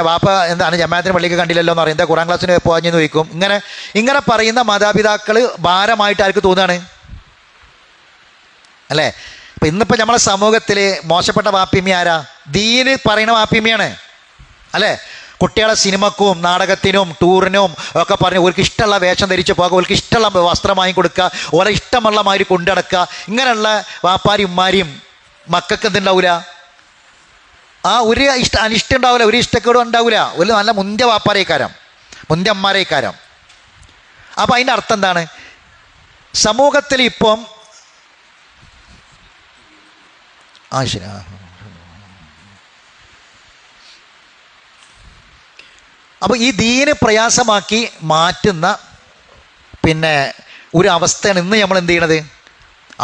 വാപ്പ എന്താണ് ജമാഅത്തിന് പള്ളിക്ക് കണ്ടില്ലല്ലോ എന്ന് പറയും, എന്താ ഖുറാൻ ക്ലാസ്സിന് പോകാഞ്ഞെന്ന് ചോദിക്കും. ഇങ്ങനെ പറയുന്ന മാതാപിതാക്കൾ ഭാരമായിട്ട് ആർക്ക് തോന്നുകയാണ് അല്ലേ? അപ്പം ഇന്നിപ്പോൾ നമ്മളെ സമൂഹത്തിൽ മോശപ്പെട്ട വാപ്പിമ്മ ആരാ? ദീന് പറയുന്ന വാപ്പിമ്മയാണ് അല്ലേ? കുട്ടികളെ സിനിമക്കും നാടകത്തിനും ടൂറിനും ഒക്കെ പറഞ്ഞ് ഓർക്ക് ഇഷ്ടമുള്ള വേഷം ധരിച്ച് പോകുക, ഓർക്ക് ഇഷ്ടമുള്ള വസ്ത്രം വാങ്ങി കൊടുക്കുക, ഓരോ ഇഷ്ടമുള്ള മാതിരി കൊണ്ടുനടക്കുക. ഇങ്ങനെയുള്ള വാപ്പാരും ഉമ്മാരും മക്കൾക്ക് എന്തുണ്ടാവില്ല? ഒരു അനിഷ്ടം ഉണ്ടാവില്ല, ഒരു ഇഷ്ടക്കേടും ഉണ്ടാവില്ല. ഒരു നല്ല മുന്തിയ വാപ്പാരേക്കാരം, മുന്തിയ അമ്മാരേക്കാരം. അപ്പം അതിൻ്റെ അർത്ഥം എന്താണ്? സമൂഹത്തിൽ ഇപ്പം ശരി അപ്പോൾ ഈ ദീന് പ്രയാസമാക്കി മാറ്റുന്ന ഒരു അവസ്ഥയാണ് ഇന്ന് നമ്മൾ എന്ത് ചെയ്യണത്,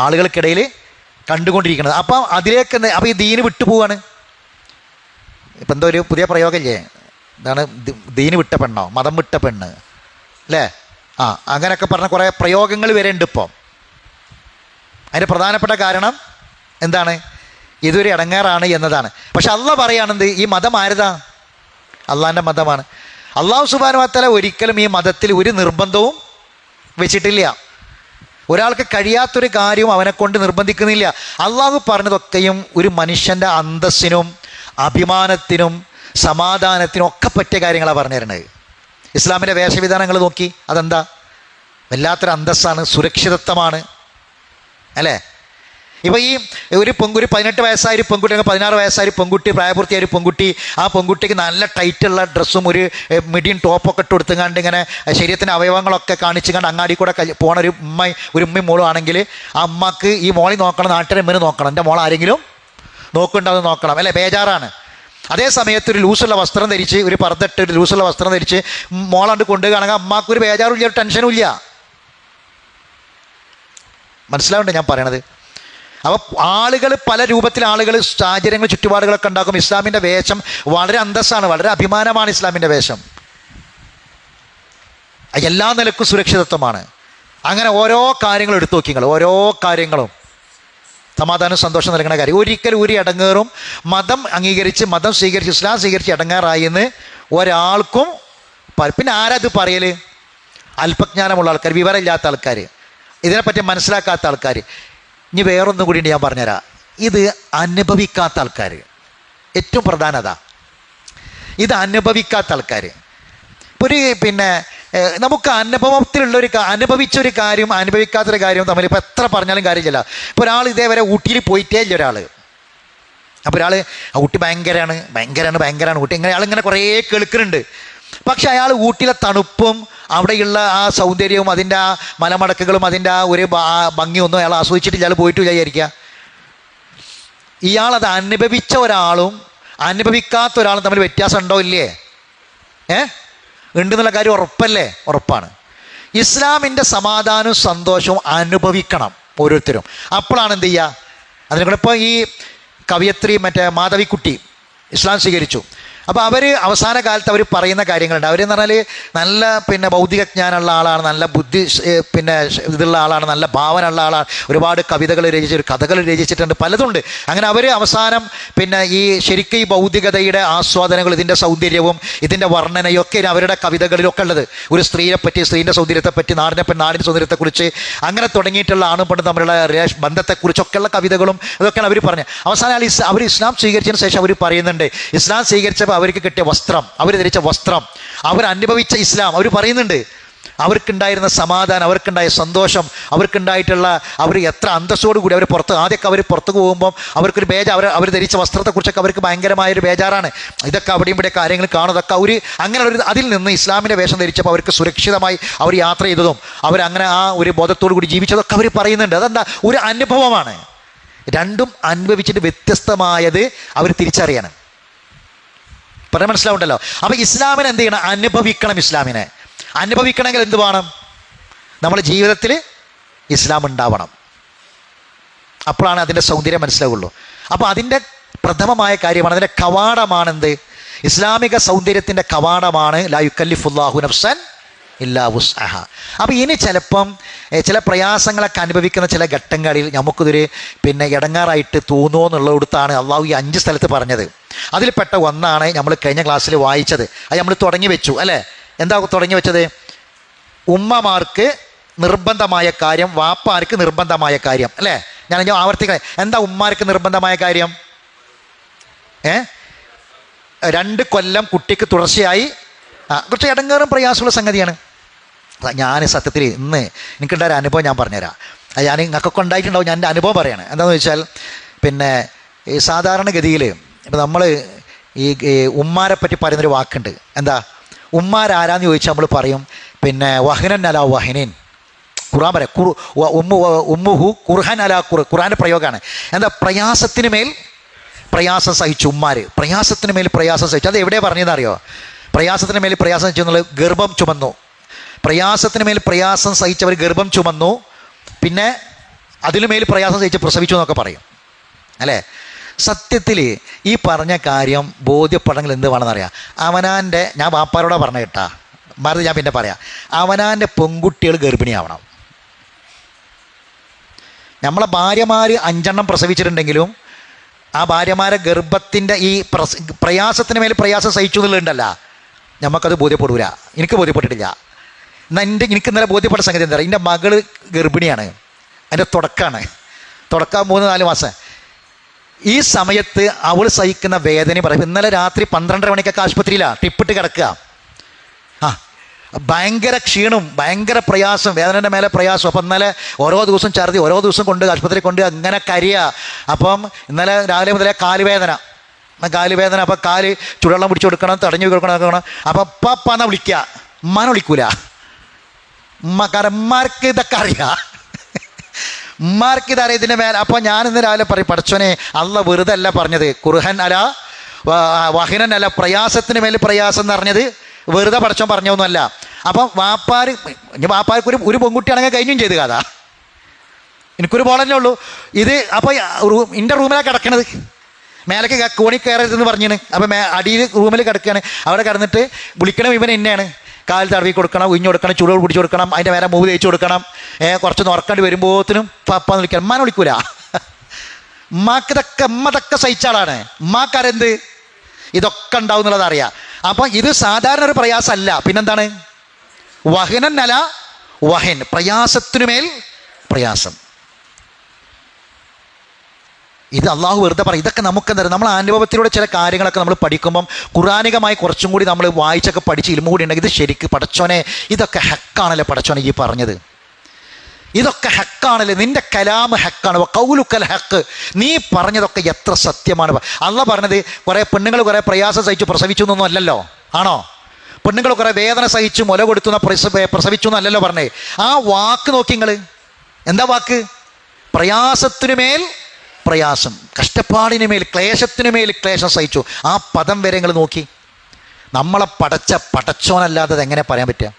ആളുകൾക്കിടയിൽ കണ്ടുകൊണ്ടിരിക്കുന്നത്. അപ്പം അതിലേക്ക് അപ്പോൾ ഈ ദീന് വിട്ടുപോവാണ്. ഇപ്പം എന്തോ ഒരു പുതിയ പ്രയോഗമില്ലേ, എന്താണ് ദീന് വിട്ട പെണ്ണോ, മതം വിട്ട പെണ്ണ് അല്ലേ? അങ്ങനെയൊക്കെ പറഞ്ഞ കുറേ പ്രയോഗങ്ങൾ വരെ ഉണ്ട് ഇപ്പം. അതിൻ്റെ പ്രധാനപ്പെട്ട കാരണം എന്താണ്? ഇതൊരു ഇടങ്ങേറാണ് എന്നതാണ്. പക്ഷെ അള്ളാഹ് പറയുകയാണെന്ത്, ഈ മതം ആരുതാ? അള്ളാഹിൻ്റെ മതമാണ്. അള്ളാഹു സുബ്ഹാനഹു വ തആല ഒരിക്കലും ഈ മതത്തിൽ ഒരു നിർബന്ധവും വെച്ചിട്ടില്ല. ഒരാൾക്ക് കഴിയാത്തൊരു കാര്യവും അവനെ കൊണ്ട് നിർബന്ധിക്കുന്നില്ല. അള്ളാഹു പറഞ്ഞതൊക്കെയും ഒരു മനുഷ്യൻ്റെ അന്തസ്സിനും അഭിമാനത്തിനും സമാധാനത്തിനും ഒക്കെ പറ്റിയ കാര്യങ്ങളാണ് പറഞ്ഞു തരുന്നത്. ഇസ്ലാമിൻ്റെ വേഷവിധാനങ്ങൾ നോക്കി, അതെന്താ? വല്ലാത്തൊരു അന്തസ്സാണ്, സുരക്ഷിതത്വമാണ് അല്ലേ? ഇപ്പോൾ ഈ ഒരു 18 വയസ്സായ ഒരു പെൺകുട്ടി, 16 വയസ്സായ ഒരു പെൺകുട്ടി, പ്രായപൂർത്തിയായ ഒരു പെൺകുട്ടി, ആ പെൺകുട്ടിക്ക് നല്ല ടൈറ്റുള്ള ഡ്രസ്സും ഒരു മിഡിയും ടോപ്പൊക്കെ ഇട്ട് കൊടുത്തുകൊണ്ട് ഇങ്ങനെ ശരീരത്തിൻ്റെ അവയവങ്ങളൊക്കെ കാണിച്ചു കണ്ട് അങ്ങാടി കൂടെ പോണ ഒരു ഉമ്മയും മോളും ആണെങ്കിൽ ആ അമ്മക്ക് ഈ മോളി നോക്കണം, നാട്ടിലെ ഉമ്മന് നോക്കണം, എൻ്റെ മോൾ ആരെങ്കിലും നോക്കുന്നുണ്ടാവും നോക്കണം അല്ലേ? ബേജാറാണ്. അതേ സമയത്ത് ഒരു ലൂസുള്ള വസ്ത്രം ധരിച്ച്, ഒരു പർദ്ദട്ട് ഒരു ലൂസുള്ള വസ്ത്രം ധരിച്ച് മോളാണ്ട് കൊണ്ടുപോവുകയാണെങ്കിൽ അമ്മക്കൊരു ബേജാറും ഇല്ല, ഒരു ടെൻഷനും ഇല്ല. മനസ്സിലാവുന്നുണ്ട് ഞാൻ പറയണത്? അപ്പോൾ ആളുകൾ പല രൂപത്തിൽ, ആളുകൾ സാഹചര്യങ്ങൾ ചുറ്റുപാടുകളൊക്കെ ഉണ്ടാക്കും. ഇസ്ലാമിൻ്റെ വേഷം വളരെ അന്തസ്സാണ്, വളരെ അഭിമാനമാണ് ഇസ്ലാമിൻ്റെ വേഷം. എല്ലാ നിലക്കും സുരക്ഷിതത്വമാണ്. അങ്ങനെ ഓരോ കാര്യങ്ങളും എടുത്തു നോക്കി നിങ്ങൾ, ഓരോ കാര്യങ്ങളും സമാധാനം സന്തോഷം നൽകുന്ന കാര്യം. ഒരിക്കലും ഒരു ഇടങ്ങേറും മതം അംഗീകരിച്ച്, മതം സ്വീകരിച്ച്, ഇസ്ലാം സ്വീകരിച്ച് ഇടങ്ങേറായി എന്ന് ഒരാൾക്കും. പിന്നെ ആരത് പറയൽ? അല്പജ്ഞാനമുള്ള ആൾക്കാർ, വിവരമില്ലാത്ത ആൾക്കാർ, ഇതിനെപ്പറ്റി മനസ്സിലാക്കാത്ത ആൾക്കാർ. ഇനി വേറൊന്നും കൂടി ഞാൻ പറഞ്ഞുതരാം. ഇത് അനുഭവിക്കാത്ത ആൾക്കാർ, ഏറ്റവും പ്രധാനത ഇത് അനുഭവിക്കാത്ത ആൾക്കാർ. ഒരു നമുക്ക് അനുഭവത്തിലുള്ളൊരു അനുഭവിച്ചൊരു കാര്യം അനുഭവിക്കാത്തൊരു കാര്യം തമ്മിൽ ഇപ്പോൾ എത്ര പറഞ്ഞാലും കാര്യമില്ല. ഇപ്പോൾ ഒരാൾ ഇതേവരെ ഊട്ടിയിൽ പോയിട്ടേ ഇല്ല ഒരാൾ. അപ്പോൾ ഒരാൾ ഊട്ടി ഭയങ്കരമാണ് ഊട്ടി, ഇങ്ങനെ ആളിങ്ങനെ കുറേ കേൾക്കുന്നുണ്ട്. പക്ഷെ അയാൾ ഊട്ടിയിലെ തണുപ്പും അവിടെയുള്ള ആ സൗന്ദര്യവും അതിൻ്റെ ആ മലമടക്കുകളും അതിൻ്റെ ആ ഒരു ഭംഗിയൊന്നും അയാൾ ആസ്വദിച്ചിട്ടില്ല, അയാൾ പോയിട്ടില്ല വിചാരിക്കുക. ഇയാളത് അനുഭവിച്ച ഒരാളും അനുഭവിക്കാത്ത ഒരാളും തമ്മിൽ വ്യത്യാസം ഉണ്ടോ ഇല്ലേ? ഉണ്ടെന്നുള്ള കാര്യം ഉറപ്പല്ലേ? ഉറപ്പാണ്. ഇസ്ലാമിൻ്റെ സമാധാനവും സന്തോഷവും അനുഭവിക്കണം ഓരോരുത്തരും. അപ്പോഴാണ് എന്ത് ചെയ്യുക? അതിനെ കൂടെ ഇപ്പോൾ ഈ കവയത്രി മാധവിക്കുട്ടി ഇസ്ലാം സ്വീകരിച്ചു. അപ്പോൾ അവർ അവസാന കാലത്ത് അവർ പറയുന്ന കാര്യങ്ങളുണ്ട്. അവരെന്ന് പറഞ്ഞാൽ നല്ല ഭൗതിക ജ്ഞാനമുള്ള ആളാണ്, നല്ല ബുദ്ധി ഇതുള്ള ആളാണ്, നല്ല ഭാവന ഉള്ള ആളാണ്, ഒരുപാട് കവിതകൾ രചിച്ചിട്ട് കഥകൾ രചിച്ചിട്ടുണ്ട്, പലതുണ്ട്. അങ്ങനെ അവർ അവസാനം ഈ ശരിക്കും ഈ ഭൗതികതയുടെ ആസ്വാദനങ്ങൾ, ഇതിൻ്റെ സൗന്ദര്യവും ഇതിൻ്റെ വർണ്ണനയൊക്കെ അവരുടെ കവിതകളിലൊക്കെ ഉള്ളത്. ഒരു സ്ത്രീയെ പറ്റി, സ്ത്രീൻ്റെ സൗന്ദര്യത്തെപ്പറ്റി, നാടിൻ്റെ സൗന്ദര്യത്തെക്കുറിച്ച്, അങ്ങനെ തുടങ്ങിയിട്ടുള്ള ആണും പെണ്ണും തമ്മിലുള്ള ബന്ധത്തെക്കുറിച്ചൊക്കെയുള്ള കവിതകളും ഇതൊക്കെയാണ് അവർ പറഞ്ഞത്. അവസാനം അവർ ഇസ്ലാം സ്വീകരിച്ചതിന് ശേഷം അവർ പറയുന്നുണ്ട്, ഇസ്ലാം സ്വീകരിച്ചപ്പോൾ അവർക്ക് കിട്ടിയ വസ്ത്രം, അവർ ധരിച്ച വസ്ത്രം, അവർ അനുഭവിച്ച ഇസ്ലാം, അവർ പറയുന്നുണ്ട് അവർക്കുണ്ടായിരുന്ന സമാധാനം, അവർക്കുണ്ടായ സന്തോഷം, അവർക്കുണ്ടായിട്ടുള്ള അവർ എത്ര അന്തസ്സോടുകൂടി അവർ ആദ്യമൊക്കെ അവർ പുറത്തു പോകുമ്പം അവർക്കൊരു അവർ ധരിച്ച വസ്ത്രത്തെക്കുറിച്ചൊക്കെ അവർക്ക് ഭയങ്കരമായൊരു ബേജാറാണ്. ഇതൊക്കെ അവിടെയും ഇവിടെ കാര്യങ്ങൾ കാണുന്നതൊക്കെ അങ്ങനെയുള്ളൊരു അതിൽ നിന്ന് ഇസ്ലാമിൻ്റെ വേഷം ധരിച്ചപ്പോൾ അവർക്ക് സുരക്ഷിതമായി അവർ യാത്ര ചെയ്തതും അവരങ്ങനെ ആ ഒരു ബോധത്തോടു കൂടി ജീവിച്ചതൊക്കെ അവർ പറയുന്നുണ്ട്. അതെന്താ? ഒരു അനുഭവമാണ്. രണ്ടും അനുഭവിച്ചിട്ട് വ്യത്യസ്തമായത് അവർ തിരിച്ചറിയണം. പറയാൻ മനസ്സിലാവുണ്ടല്ലോ? അപ്പോൾ ഇസ്ലാമിനെ എന്ത് ചെയ്യണം? അനുഭവിക്കണം. ഇസ്ലാമിനെ അനുഭവിക്കണമെങ്കിൽ എന്ത് വേണം? നമ്മുടെ ജീവിതത്തിൽ ഇസ്ലാം ഉണ്ടാവണം. അപ്പോഴാണ് അതിൻ്റെ സൗന്ദര്യം മനസ്സിലാവുള്ളൂ. അപ്പോൾ അതിൻ്റെ പ്രഥമമായ കാര്യമാണ്, അതിൻ്റെ കവാടമാണെന്ത്? ഇസ്ലാമിക സൗന്ദര്യത്തിൻ്റെ കവാടമാണ് ലാ യുക്കല്ലിഫുല്ലാഹു നഫ്സൻ ഇല്ലാ വുസ്അഹ. അപ്പം ഇനി ചിലപ്പം ചില പ്രയാസങ്ങളൊക്കെ അനുഭവിക്കുന്ന ചില ഘട്ടങ്ങളിൽ നമുക്കിതൊരു ഇടങ്ങാറായിട്ട് തോന്നുമോ എന്നുള്ളിടത്താണ് അള്ളാഹു ഈ 5 സ്ഥലത്ത് പറഞ്ഞത്. അതിൽപ്പെട്ട ഒന്നാണ് നമ്മൾ കഴിഞ്ഞ ക്ലാസ്സിൽ വായിച്ചത്. അത് നമ്മൾ തുടങ്ങി വെച്ചു അല്ലേ? എന്താ തുടങ്ങി വെച്ചത്? ഉമ്മമാർക്ക് നിർബന്ധമായ കാര്യം, വാപ്പാർക്ക് നിർബന്ധമായ കാര്യം അല്ലേ? ഞാൻ ആവർത്തിക്കാം. എന്താ ഉമ്മാർക്ക് നിർബന്ധമായ കാര്യം? 2 കൊല്ലം കുട്ടിക്ക് തുടർച്ചയായി കുറച്ച് ഇടങ്ങേറും പ്രയാസമുള്ള സംഗതിയാണ്. ഞാൻ സത്യത്തിൽ ഇന്ന് എനിക്കുണ്ടായ ഒരു അനുഭവം ഞാൻ പറഞ്ഞുതരാം. ഞാൻ നിങ്ങൾക്കൊക്കെ ഉണ്ടായിട്ടുണ്ടാവും. ഞാൻ എൻ്റെ അനുഭവം പറയാണ്. എന്താണെന്ന് വെച്ചാൽ ഈ സാധാരണഗതിയിൽ ഇപ്പം നമ്മൾ ഈ ഉമ്മാരെ പറ്റി പറയുന്നൊരു വാക്കുണ്ട്. എന്താ? ഉമ്മാരാരാന്ന് ചോദിച്ചാൽ നമ്മൾ പറയും വഹനൻ അല വഹനീൻ. ഖുർആൻ പറയാം ഉമ്മുഹു ഖുർഹാൻ അല ഖുർആൻ്റെ പ്രയോഗമാണ്. എന്താ? പ്രയാസത്തിന് മേൽ പ്രയാസം സഹിച്ചു ഉമ്മാർ. പ്രയാസത്തിന് മേൽ പ്രയാസം സഹിച്ചു. അത് എവിടെയാണ് പറഞ്ഞതെന്നറിയോ? പ്രയാസത്തിന് മേൽ പ്രയാസം സഹിച്ചു എന്നുള്ളത് ഗർഭം ചുമന്നു. പ്രയാസത്തിന് മേൽ പ്രയാസം സഹിച്ചവർ ഗർഭം ചുമന്നു, പിന്നെ അതിനുമേൽ പ്രയാസം സഹിച്ച് പ്രസവിച്ചു എന്നൊക്കെ പറയും അല്ലേ? സത്യത്തിൽ ഈ പറഞ്ഞ കാര്യം ബോധ്യപ്പെടണമെങ്കിൽ എന്ത് വേണമെന്നറിയാം? അവനാൻ്റെ, ഞാൻ വാപ്പാരോടാ പറഞ്ഞ കേട്ടാ, മറുപടി ഞാൻ പിന്നെ പറയാം. അവനാൻ്റെ പെൺകുട്ടികൾ ഗർഭിണിയാവണം. നമ്മളെ ഭാര്യമാർ 5 പ്രസവിച്ചിട്ടുണ്ടെങ്കിലും ആ ഭാര്യമാരെ ഗർഭത്തിൻ്റെ ഈ പ്രയാസത്തിന് മേൽ പ്രയാസം സഹിച്ചു എന്നുള്ളതുണ്ടല്ല, നമുക്കത് ബോധ്യപ്പെടൂല. എനിക്ക് ബോധ്യപ്പെട്ടിട്ടില്ല. എന്നാൽ എനിക്ക് ഇന്നലെ ബോധ്യപ്പെട്ട സംഗതി എന്താ പറയുക? എൻ്റെ മകൾ ഗർഭിണിയാണ്. അതിൻ്റെ തുടക്കമാണ്. 3-4 മാസം. ഈ സമയത്ത് അവൾ സഹിക്കുന്ന വേദന പറയും. ഇന്നലെ രാത്രി 12:30 മണിക്കൊക്കെ ആശുപത്രിയിലാണ്, ടിപ്പിട്ട് കിടക്കുക. ഭയങ്കര ക്ഷീണം, ഭയങ്കര പ്രയാസം, വേദനയുടെ മേലെ പ്രയാസം. അപ്പം ഇന്നലെ ഓരോ ദിവസം ഛർദി, ഓരോ ദിവസം കൊണ്ട് ആശുപത്രി കൊണ്ട് അങ്ങനെ കരിയുക. അപ്പം ഇന്നലെ രാവിലെ മുതലേ കാലുവേദന. അപ്പം കാല് ചുടുവെള്ളം പിടിച്ച് കൊടുക്കണം, തടഞ്ഞു കൊടുക്കണം. അപ്പം എന്നാ വിളിക്കുക, ഉമ്മാനെ വിളിക്കൂല. കാരണം ഉമ്മാർക്ക് ഇതൊക്കെ അറിയാം, ഉമ്മാർക്ക് ഇതറിയാം ഇതിൻ്റെ മേലെ. അപ്പോൾ ഞാനിന്ന് രാവിലെ പറയും, പടച്ചോനെ അള്ളാഹ് വെറുതെ അല്ല പറഞ്ഞത് ഖുർആൻ അല വഹനൻ അല, പ്രയാസത്തിന് മേൽ പ്രയാസം എന്ന് പറഞ്ഞത് വെറുതെ പടച്ചോൻ പറഞ്ഞൊന്നുമല്ല. അപ്പം വാപ്പാർക്ക് ഒരു പെൺകുട്ടിയാണെങ്കിൽ കഴിഞ്ഞും ചെയ്ത് കഥ. എനിക്കൊരു ബോളല്ലേ ഉള്ളൂ ഇത്. അപ്പോൾ എൻ്റെ റൂമിലാണ് കിടക്കണത്. മേലേക്ക് കോണി കയറരുതെന്ന് പറഞ്ഞിന്. അപ്പം അടിയിൽ റൂമിൽ കിടക്കുകയാണ്. അവിടെ കിടന്നിട്ട് വിളിക്കണം ഇവൻ എന്നെയാണ്. കാൽ തടവി കൊടുക്കണം, ഉഴിഞ്ഞു കൊടുക്കണം, ചുടുകൾ പിടിച്ച് കൊടുക്കണം, അതിൻ്റെ മേലെ മൂവ് തേച്ച് കൊടുക്കണം. കുറച്ചൊന്ന് ഉറക്കേണ്ടി വരുമ്പോഴത്തിനും പപ്പാന്ന് വിളിക്കണം. ഉമ്മാനെ വിളിക്കൂല. ഉമ്മതൊക്കെ സഹിച്ചാളാണ്. ഉമ്മാക്കാരെന്ത് ഇതൊക്കെ ഉണ്ടാവും എന്നുള്ളത് അറിയാം. അപ്പം ഇത് സാധാരണ ഒരു പ്രയാസമല്ല. പിന്നെന്താണ്? വഹനൻ അല വഹൻ, പ്രയാസത്തിനുമേൽ പ്രയാസം. ഇത് അള്ളാഹു വെറുതെ പറയും. ഇതൊക്കെ നമുക്കെന്താ, നമ്മൾ അനുഭവത്തിലൂടെ ചില കാര്യങ്ങളൊക്കെ നമ്മൾ പഠിക്കുമ്പം ഖുറാനികമായി കുറച്ചും കൂടി നമ്മൾ വായിച്ചൊക്കെ പഠിച്ച് ഇൽമ കൂടി ഉണ്ടെങ്കിൽ ഇത് ശരിക്ക് പടച്ചോനെ ഇതൊക്കെ ഹക്കാണല്ലേ പടച്ചോനെ ഈ പറഞ്ഞത്, ഇതൊക്കെ ഹക്കാണല്ലേ, നിന്റെ കലാം ഹക്കാണ്, കൗലുക്കൽ ഹക്ക്, നീ പറഞ്ഞതൊക്കെ എത്ര സത്യമാണ്. അള്ളാഹ് പറഞ്ഞത് കുറേ പെണ്ണുങ്ങൾ കുറേ പ്രയാസം സഹിച്ചു പ്രസവിച്ചു എന്നൊന്നും അല്ലല്ലോ, ആണോ? പെണ്ണുങ്ങൾ കുറേ വേദന സഹിച്ചു മുല കൊടുത്തുന്ന പ്രസവിച്ചു എന്നല്ലല്ലോ പറഞ്ഞേ. ആ വാക്ക് നോക്കി നിങ്ങൾ, എന്താ വാക്ക്? പ്രയാസത്തിനുമേൽ പ്രയാസം, കഷ്ടപ്പാടിനുമേൽ ക്ലേശത്തിനുമേൽ ക്ലേശം സഹിച്ചു. ആ പദം വരെ നിങ്ങൾ നോക്കി. നമ്മളെ പടച്ചോനല്ലാതെ എങ്ങനെ പറയാൻ പറ്റുക?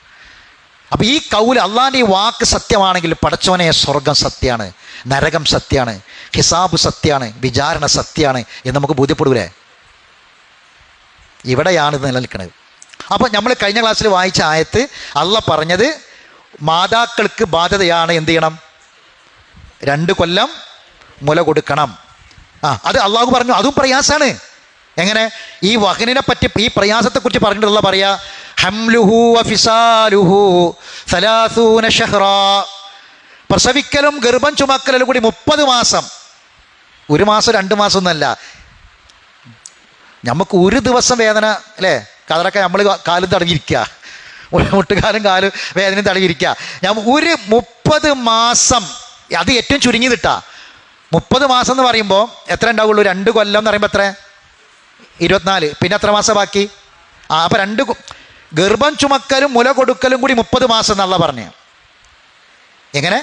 അപ്പം ഈ കൗല് അള്ളാൻ്റെ ഈ വാക്ക് സത്യമാണെങ്കിൽ പടച്ചോനെ സ്വർഗം സത്യമാണ്, നരകം സത്യമാണ്, ഹിസാബ് സത്യമാണ്, വിചാരണ സത്യമാണ് എന്ന് നമുക്ക് ബോധ്യപ്പെടൂലേ? ഇവിടെയാണ് ഇത് നിലനിൽക്കുന്നത്. അപ്പം നമ്മൾ കഴിഞ്ഞ ക്ലാസ്സിൽ വായിച്ച ആയത്ത് അള്ളാഹ് പറഞ്ഞത് മാതാക്കൾക്ക് ബാധ്യതയാണ് എന്ത് ചെയ്യണം? 2 കൊല്ലം മുല കൊടുക്കണം. അത് അള്ളാഹു പറഞ്ഞു. അതും പ്രയാസമാണ്. എങ്ങനെ? ഈ വഹനിനെ പറ്റി, ഈ പ്രയാസത്തെക്കുറിച്ച് പറഞ്ഞിട്ടുള്ള പറയാ ഹംലുഹു വഫിസാലുഹു 30 ശഹ്റാ, പ്രസവിക്കലും ഗർഭം ചുമക്കലും കൂടി 30 മാസം. 1 മാസം 2 മാസം ഒന്നല്ല. നമുക്ക് ഒരു ദിവസം വേദന അല്ലേ, കതറൊക്കെ നമ്മൾ കാലും തടങ്ങിയിരിക്കുക, മുട്ടുകാലും കാലും വേദനയും തടങ്ങിയിരിക്കുക. ഞാൻ 30 മാസം, അത് ഏറ്റവും ചുരുങ്ങിയതിട്ടാ. 30 മാസം എന്ന് പറയുമ്പോൾ എത്ര ഉണ്ടാവുള്ളൂ? 2 കൊല്ലം എന്ന് പറയുമ്പോൾ എത്ര? 24. പിന്നെ എത്ര മാസം ബാക്കി? അപ്പം 2 ഗർഭം ചുമക്കലും മുല കൊടുക്കലും കൂടി 30 മാസം എന്നുള്ള പറഞ്ഞു. എങ്ങനെ?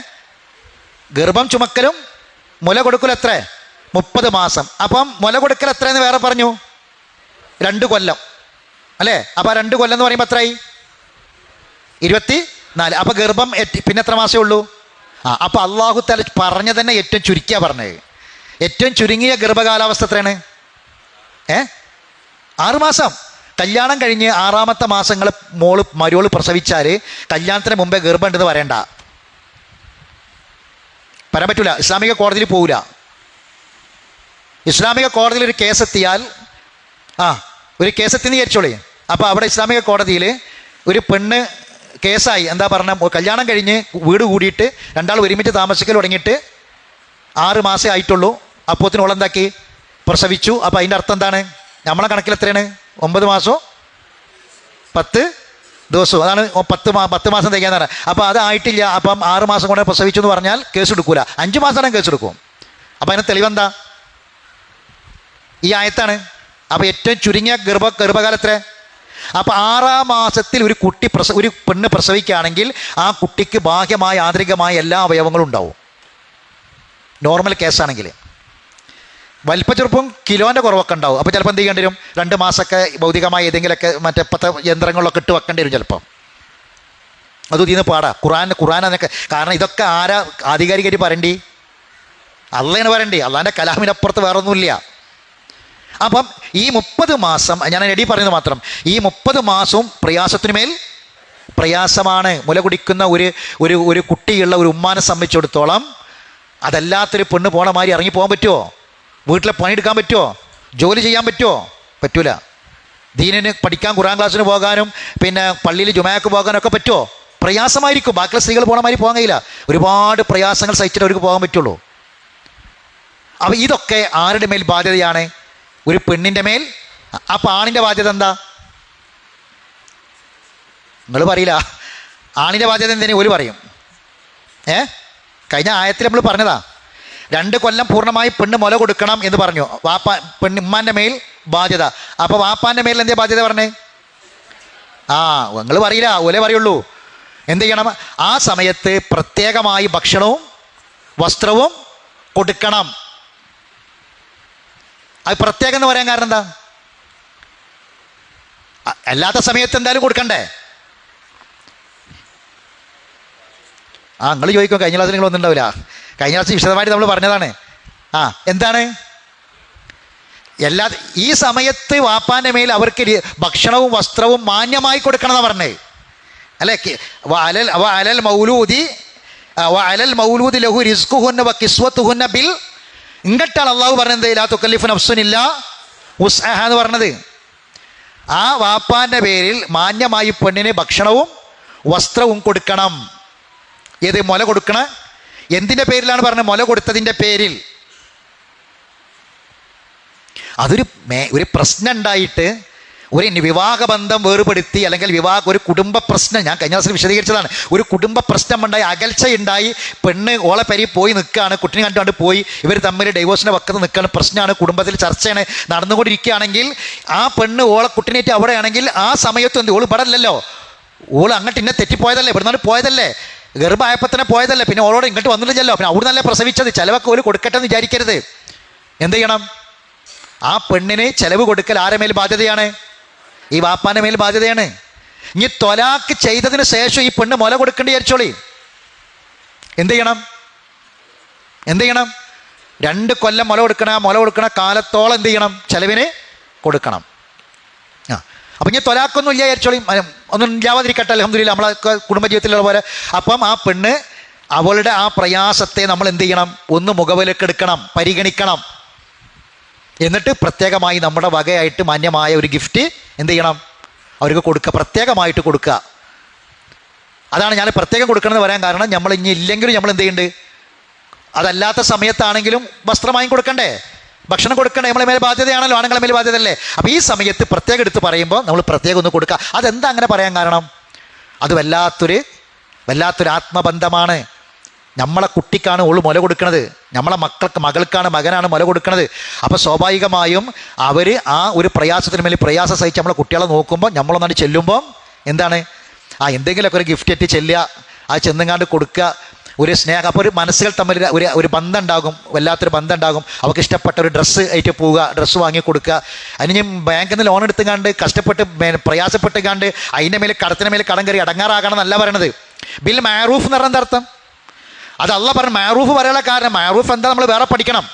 ഗർഭം ചുമക്കലും മുല കൊടുക്കലും എത്ര? 30 മാസം. അപ്പം മുല കൊടുക്കൽ എത്രയെന്ന് വേറെ പറഞ്ഞു? 2 കൊല്ലം അല്ലേ? അപ്പം 2 കൊല്ലം എന്ന് പറയുമ്പോൾ എത്രയായി? 24. അപ്പം ഗർഭം പിന്നെ എത്ര മാസമേ ഉള്ളൂ? അപ്പം അള്ളാഹു തആല പറഞ്ഞ തന്നെ ഏറ്റവും ചുരുക്കിയ പറഞ്ഞത്. ഏറ്റവും ചുരുങ്ങിയ ഗർഭകാലാവസ്ഥ എത്രയാണ്? 6 മാസം. കല്യാണം കഴിഞ്ഞ് 6ാമത്തെ മാസങ്ങൾ മരുവോള് പ്രസവിച്ചാൽ കല്യാണത്തിന് മുമ്പേ ഗർഭമുണ്ടെന്ന് പറയണ്ട, പറയാൻ പറ്റൂല. ഇസ്ലാമിക കോടതിയിൽ പോവില്ല. ഇസ്ലാമിക കോടതിയിൽ ഒരു കേസെത്തിയാൽ ഒരു കേസെത്തിന്ന് വിചാരിച്ചോളേ. അപ്പോൾ അവിടെ ഇസ്ലാമിക കോടതിയിൽ ഒരു പെണ്ണ് കേസായി, എന്താ പറഞ്ഞ, കല്യാണം കഴിഞ്ഞ് വീട് കൂടിയിട്ട് രണ്ടാൾ ഒരുമിച്ച് താമസിക്കൽ തുടങ്ങിയിട്ട് 6 മാസമേ ആയിട്ടുള്ളൂ. അപ്പോഴത്തിന് ഓളെന്താക്കി പ്രസവിച്ചു. അപ്പോൾ അതിൻ്റെ അർത്ഥം എന്താണ്? നമ്മളെ കണക്കിൽ എത്രയാണ്? 9 മാസവും 10 ദിവസവും. അതാണ് 10 മാസം തികയാന്ന് പറഞ്ഞാൽ. അപ്പോൾ അത് ആയിട്ടില്ല. അപ്പം 6 മാസം കൊണ്ട് പ്രസവിച്ചു എന്ന് പറഞ്ഞാൽ കേസ് എടുക്കൂല. 5 മാസമാണ് കേസ് എടുക്കും. അപ്പം അതിന് തെളിവെന്താ? ഈ ആയത്താണ്. അപ്പോൾ ഏറ്റവും ചുരുങ്ങിയ ഗർഭകാലം എത്ര? അപ്പോൾ 6ാം മാസത്തിൽ ഒരു പെണ്ണ് പ്രസവിക്കുകയാണെങ്കിൽ ആ കുട്ടിക്ക് ബാഹ്യമായ ആന്തരികമായ എല്ലാ അവയവങ്ങളും ഉണ്ടാവും, നോർമൽ കേസാണെങ്കിൽ. വലിപ്പച്ചെറുപ്പം കിലോൻ്റെ കുറവൊക്കെ ഉണ്ടാവും. അപ്പോൾ ചിലപ്പോൾ എന്ത് ചെയ്യേണ്ടി വരും? 2 മാസമൊക്കെ ഭൗതികമായ ഏതെങ്കിലുമൊക്കെ മറ്റേ യന്ത്രങ്ങളിലൊക്കെ ഇട്ട് വെക്കേണ്ടി വരും ചിലപ്പോൾ. അത് ഇതിന്ന് പാടാ. ഖുർആൻ എന്നൊക്കെ. കാരണം ഇതൊക്കെ ആരാ ആധികാരികമായിട്ട് പറയണ്ടി? അള്ളയാണ് പറയണ്ടി. അള്ളാൻ്റെ കലാമിനപ്പുറത്ത് വേറെ ഒന്നുമില്ല. അപ്പം ഈ 30 മാസം ഞാൻ എടി പറയുന്നത് മാത്രം, ഈ 30 മാസവും പ്രയാസത്തിനുമേൽ പ്രയാസമാണ്. മുല കുടിക്കുന്ന ഒരു കുട്ടിയുള്ള ഒരു ഉമ്മാനെ സംബന്ധിച്ചിടത്തോളം അതല്ലാത്തൊരു പെണ്ണ് പോണ മാതിരി ഇറങ്ങി പോകാൻ പറ്റുമോ? വീട്ടിലെ പണിയെടുക്കാൻ പറ്റുമോ? ജോലി ചെയ്യാൻ പറ്റുമോ? പറ്റൂല. ദീനിന് പഠിക്കാൻ, ഖുർആൻ ക്ലാസ്സിന് പോകാനും പിന്നെ പള്ളിയിൽ ജുമാക്ക് പോകാനും ഒക്കെ പറ്റുമോ? പ്രയാസമായിരിക്കും. ബാക്കിയുള്ള സ്ത്രീകൾ പോണ മാതിരി പോകാൻ കഴിയില്ല. ഒരുപാട് പ്രയാസങ്ങൾ സഹിച്ചിട്ട് അവർക്ക് പോകാൻ പറ്റുള്ളൂ. അപ്പോൾ ഇതൊക്കെ ആരുടെ മേൽ ബാധ്യതയാണ്? ഒരു പെണ്ണിൻ്റെ മേൽ. അപ്പം ആണിൻ്റെ ബാധ്യത എന്താ? നിങ്ങൾ പറയില്ല. ആണിൻ്റെ ബാധ്യത എന്തിനു ഒരു പറയും? കഴിഞ്ഞ ആയത്തിൽ നമ്മൾ പറഞ്ഞതാ, 2 കൊല്ലം പൂർണ്ണമായി പെണ്ണ് മുല കൊടുക്കണം എന്ന് പറഞ്ഞു. ഉമ്മാൻ്റെ മേൽ ബാധ്യത. അപ്പോൾ വാപ്പാൻ്റെ മേൽ എന്തേ ബാധ്യത പറഞ്ഞേ? നിങ്ങൾ പറയില്ല, ഓലെ പറയുള്ളൂ. എന്ത് ചെയ്യണം? ആ സമയത്ത് പ്രത്യേകമായി ഭക്ഷണവും വസ്ത്രവും കൊടുക്കണം. അത് പ്രത്യേകം എന്ന് പറയാൻ കാരണം എന്താ? അല്ലാത്ത സമയത്ത് എന്തായാലും കൊടുക്കണ്ടേ? നിങ്ങൾ ചോദിക്കും, കഴിഞ്ഞ ക്ലാസ്സിൽ നിങ്ങൾ ഒന്നുണ്ടാവില്ല. കഴിഞ്ഞ ക്ലാസ് വിശദമായിട്ട് നമ്മൾ പറഞ്ഞതാണ്. എന്താണ്? ഈ സമയത്ത് വാപ്പാൻ്റെ മേൽ അവർക്ക് ഭക്ഷണവും വസ്ത്രവും മാന്യമായി കൊടുക്കണം എന്നാണ് പറഞ്ഞത്, അല്ലേ? അലൽ മൗലൂദി ലഹു റിസ്ഖുഹുന്ന വ കിസ്വത്തുഹുന്ന ബിൽ. ഇങ്ങട്ടാണ് അള്ളാഹു പറഞ്ഞത് ലാ തുകല്ലിഫു നഫ്സുൻ ഇല്ലാ വുസ്അഹാ എന്ന് പറഞ്ഞത്. ആ വാപ്പാൻ്റെ പേരിൽ മാന്യമായി പെണ്ണിന് ഭക്ഷണവും വസ്ത്രവും കൊടുക്കണം. ഏത്? മുല കൊടുക്കണം. എന്തിൻ്റെ പേരിലാണ് പറഞ്ഞത്? മുല കൊടുത്തതിൻ്റെ പേരിൽ. ഒരു പ്രശ്നം ഉണ്ടായിട്ട് ഒരു വിവാഹബന്ധം വേർപെടുത്തി, അല്ലെങ്കിൽ ഒരു കുടുംബ പ്രശ്നം, ഞാൻ കഴിഞ്ഞ ദിവസം വിശദീകരിച്ചതാണ്. ഒരു കുടുംബ പ്രശ്നം ഉണ്ടായി, അകൽച്ചയുണ്ടായി, പെണ്ണ് ഓളെ പരി പോയി നിൽക്കുകയാണ്, കുട്ടിനെ കണ്ടുകൊണ്ട് പോയി, ഇവർ തമ്മിൽ ഡൈവോഴ്സിൻ്റെ പക്കത്ത് നിൽക്കുകയാണ്, പ്രശ്നമാണ്, കുടുംബത്തിൽ ചർച്ചയാണ് നടന്നുകൊണ്ടിരിക്കുകയാണെങ്കിൽ ആ പെണ്ണ് ഓളെ കുട്ടിനേറ്റ് അവിടെയാണെങ്കിൽ ആ സമയത്ത് എന്ത്? ഓള് ഇവിടെ അല്ലല്ലോ, ഓള് അങ്ങോട്ട് ഇന്നെ തെറ്റിപ്പോയതല്ലേ, ഇവിടുന്ന് പോയതല്ലേ, ഗർഭമായപ്പോൾ തന്നെ പോയതല്ലേ, പിന്നെ ഓളോട് ഇങ്ങോട്ട് വന്നില്ലല്ലോ, പിന്നെ അവിടെ നല്ല പ്രസവിച്ചത്, ചിലവൊക്കെ ഓല് കൊടുക്കട്ടെ എന്ന് വിചാരിക്കരുത്. എന്ത് ചെയ്യണം? ആ പെണ്ണിന് ചിലവ് കൊടുക്കൽ ആരെ മേൽ ബാധ്യതയാണ്? ഈ വാപ്പാൻ്റെ മേൽ ബാധ്യതയാണ്. ഇനി ത്വലാക്ക് ചെയ്തതിന് ശേഷം ഈ പെണ്ണ് മുല കൊടുക്കേണ്ടി വിചാരിച്ചോളി. എന്ത് ചെയ്യണം? 2 കൊല്ലം മുല കൊടുക്കണ കാലത്തോളം എന്ത് ചെയ്യണം? ചെലവിന് കൊടുക്കണം. അപ്പം ഇനി ത്വലാക്കൊന്നും ഇല്ല വിചാരിച്ചോളി, ഒന്നും ഇല്ലാതിരിക്കട്ടെ, അൽഹംദുലില്ലാ, നമ്മളെ കുടുംബജീവിതത്തിലുള്ള പോലെ. അപ്പം ആ പെണ്ണ് അവളുടെ ആ പ്രയാസത്തെ നമ്മൾ എന്ത് ചെയ്യണം? ഒന്ന് മുഖവിലക്കെടുക്കണം, പരിഗണിക്കണം. എന്നിട്ട് പ്രത്യേകമായി നമ്മുടെ വകയായിട്ട് മാന്യമായ ഒരു ഗിഫ്റ്റ് എന്ത് ചെയ്യണം? അവർക്ക് കൊടുക്കുക, പ്രത്യേകമായിട്ട് കൊടുക്കുക. അതാണ് ഞാൻ പ്രത്യേകം കൊടുക്കണമെന്ന് പറയാൻ കാരണം. നമ്മൾ ഇനി ഇല്ലെങ്കിലും നമ്മൾ എന്ത് ചെയ്യുന്നുണ്ട്? അതല്ലാത്ത സമയത്താണെങ്കിലും വസ്ത്രം വാങ്ങി കൊടുക്കണ്ടേ, ഭക്ഷണം കൊടുക്കണ്ടേ? നമ്മളെ മേലെ ബാധ്യതയാണല്ലോ, ആണുങ്ങളെ മേലെ ബാധ്യതയല്ലേ. അപ്പോൾ ഈ സമയത്ത് പ്രത്യേകം എടുത്ത് പറയുമ്പോൾ നമ്മൾ പ്രത്യേകം ഒന്ന് കൊടുക്കുക. അതെന്താ അങ്ങനെ പറയാൻ കാരണം? അത് വല്ലാത്തൊരു ആത്മബന്ധമാണ്. നമ്മളെ കുട്ടിക്കാണ് ഓള് മുല കൊടുക്കുന്നത്, നമ്മളെ മകനാണ് മുല കൊടുക്കുന്നത്. അപ്പോൾ സ്വാഭാവികമായും അവർ ആ ഒരു പ്രയാസത്തിന് മേൽ പ്രയാസം സഹിച്ച് നമ്മളെ കുട്ടികളെ നോക്കുമ്പോൾ നമ്മളൊന്നാണ് ചെല്ലുമ്പോൾ എന്താണ്? എന്തെങ്കിലുമൊക്കെ ഒരു ഗിഫ്റ്റ് ആയിട്ട് ചെല്ലുക, അത് ചെന്നുങ്ങാണ്ട് കൊടുക്കുക, ഒരു സ്നേഹം. അപ്പോൾ ഒരു മനസ്സുകൾ തമ്മിൽ ഒരു ബന്ധം ഉണ്ടാകും, വല്ലാത്തൊരു ബന്ധം ഉണ്ടാകും. അവർക്ക് ഇഷ്ടപ്പെട്ട ഒരു ഡ്രസ്സ് ആയിട്ട് പോവുക, ഡ്രസ്സ് വാങ്ങി കൊടുക്കുക. അതിന് ബാങ്കിൽ നിന്ന് ലോൺ എടുത്തുകാണ്ട് കഷ്ടപ്പെട്ട് പ്രയാസപ്പെട്ടുകാണ്ട് അതിൻ്റെ മേലെ കടത്തിന് മേലെ കടം കയറി അടങ്ങാറാകണം എന്നല്ല പറയണത്. ബിൽ മാറൂഫ് എന്ന് പറഞ്ഞ അർത്ഥം അത് അള്ളാഹ് പറഞ്ഞു. മാറൂഫ് പറയാനുള്ള കാരണം, മാറൂഫ് എന്താ നമ്മൾ വേറെ പഠിക്കണം.